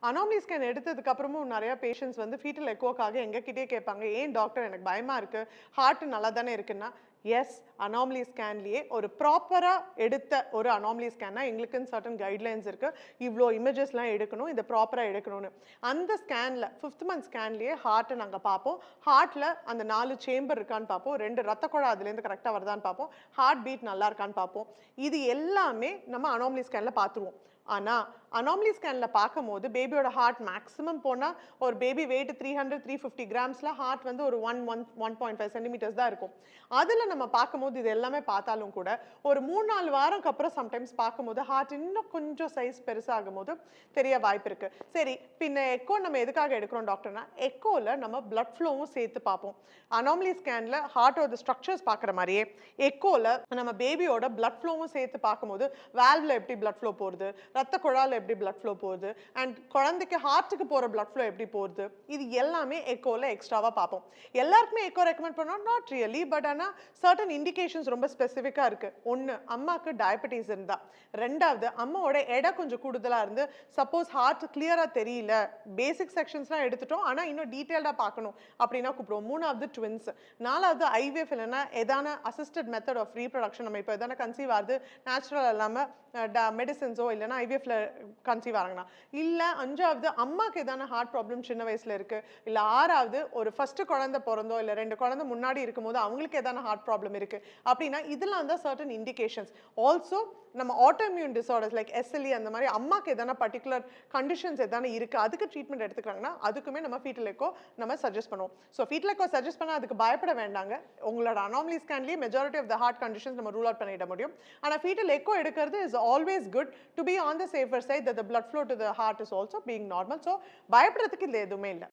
Anomaly scan எடுத்ததுக்கு அப்புறமும் நிறைய பேஷண்ட்ஸ் வந்து ஃபீட்டல் எக்கோக்காக எங்ககிட்டயே கேட்பாங்க. ஏன் டாக்டர் எனக்கு பயமா இருக்கு. ஹார்ட் நல்லா தானே இருக்குன்னா, எஸ் அனாமலி ஸ்கேன்லயே ஒரு ப்ராப்பரா எடுத்த ஒரு அனாமலி ஸ்கேன்னா எங்களுக்குன்னு சர்டன் கைட்லைன்ஸ் இருக்கு. இவ்ளோ இமேஜஸ்லாம் எடுக்கணும். இத ப்ராப்பரா எடுக்கணும்னு. அந்த ஸ்கேன்ல 5th மந்த் ஸ்கேன்லயே ஹார்ட்ட நாங்க பார்ப்போம். ஹார்ட்ல அந்த 4 சேம்பர் இருக்கான்னு பார்ப்போம். 2 ரத்த குழாய் அதுலேருந்து கரெக்ட்டா வருதான்னு பார்ப்போம். ஹார்ட் பீட் நல்லா இருக்கான்னு பார்ப்போம். இது எல்லாமே நம்ம அனாமலி ஸ்கேன்ல பார்த்துருவோம். ஆனா அனாமலி ஸ்கேன்ல பார்க்கும்போது பேபியோட ஹார்ட் மேக்ஸிமம் போனா ஒரு பேபி வெயிட் 300 350 கிராம்ஸ்ல ஹார்ட் வந்து ஒரு 1.5 சென்டிமீட்டர்ஸ் தான் இருக்கும். அதுல நம்ம பார்க்கும்போது இது எல்லாமே பார்த்தாலும் கூட ஒரு 3-4 வாரம்க்கு அப்புறம் சம்டைம்ஸ் பார்க்கும்போது ஹார்ட் இன்னும் கொஞ்சம் சைஸ் பெருசாகும்போது தெரிய வாய்ப்பு இருக்கு. சரி, பின்ன எக்கோ நம்ம எதுக்காக எடுக்கிறோம் டாக்டர்னா, எக்கோல நம்ம பிளட் ஃப்ளோவும் சேர்த்து பார்ப்போம். அனாமலி ஸ்கேன்ல ஹார்ட்டோட ஸ்ட்ரக்சர்ஸ் பார்க்குற மாதிரியே எக்கோல நம்ம பேபியோட பிளட் ஃப்ளோவும் சேர்த்து பார்க்கும்போது வால்வ்ல எப்படி பிளட் ஃப்ளோ போகுது, ரத்த குழாயில எப்படி பிளட் ஃப்ளோ போகுது, அண்ட் குழந்தைக்கு ஹார்ட்டுக்கு போற பிளட் ஃப்ளோ எப்படி போகுது, இது எல்லாமே எக்கோல எக்ஸ்ட்ராவா பார்ப்போம். எல்லாருக்குமே எக்கோ ரெக்கமெண்ட் பண்ணோம் நாட் ரியலி, பட் ஆனா சர்டன் இண்டிகேஷன்ஸ் ரொம்ப ஸ்பெசிஃபிக்கா இருக்கு. ஒன்னு, அம்மாக்கு டயபெட்டிஸ் இருந்தா. ரெண்டாவது, அம்மாவோட எடை கொஞ்சம் கூடுதலா இருந்து சப்போஸ் ஹார்ட் கிளியரா தெரியல, பேசிக் செக்ஷன்ஸ்லாம் எடுத்துட்டோம் ஆனா இன்னும் டீடைல்டா பார்க்கணும் அப்படின்னா கூப்பிடுவோம். மூணாவது ட்வின்ஸ். நாலாவது ஐவிஎஃப் இல்லைன்னா எதான அசிஸ்டட் மெத்தட் ஆஃப் ரீப்ரொடக்ஷன், நம்ம இப்போ எதான கன்சீவ் ஆகுது நேச்சுரல் இல்லாம மெடிசன்ஸோ இல்லைன்னா ஐவிஎஃப்ல கன்சீவ் ஆகிறாங்கன்னா, இல்ல அஞ்சாவது அம்மாக்கு எதான ஹார்ட் ப்ராப்ளம் சின்ன வயசுல இருக்கு, இல்ல ஆறாவது ஒரு ஃபர்ஸ்ட் குழந்தை பிறந்தோ இல்ல 2 குழந்தை முன்னாடி இருக்கும்போது அவங்களுக்கு எதான ஹார்ட் ப்ராப்ளம் இருக்கு அப்படின்னா இதெல்லாம் தான் சர்டன் இண்டிகேஷன்ஸ். ஆல்சோ நம்ம ஆட்டோஇம்யூன் டிசார்டர்ஸ் லைக் எஸ்எல்இ அந்த மாதிரி அம்மாக்கு எதான பர்டிகுலர் கண்டிஷன்ஸ் எதான இருக்கு அதுக்கு ட்ரீட்மெண்ட் எடுத்துக்கிறாங்கன்னா அதுக்குமே நம்ம ஃபீட்டல் எக்கோ நம்ம சஜஸ்ட் பண்ணுவோம். ஸோ ஃபீட்டல் எக்கோ சஜஸ்ட் பண்ணா அதுக்கு பயப்பட வேண்டாங்க. உங்களோட அனாமலி ஸ்கேன்லேயே majority of the heart conditions நம்ம ரூல் அவுட் பண்ணிட முடியும். ஆனால் ஃபீட்டல் எக்கோ எடுக்கிறது is always good to be on the safer side that the blood flow to the heart is also being normal. So பயப்படுறதுக்கு இது எதுவுமே இல்லை.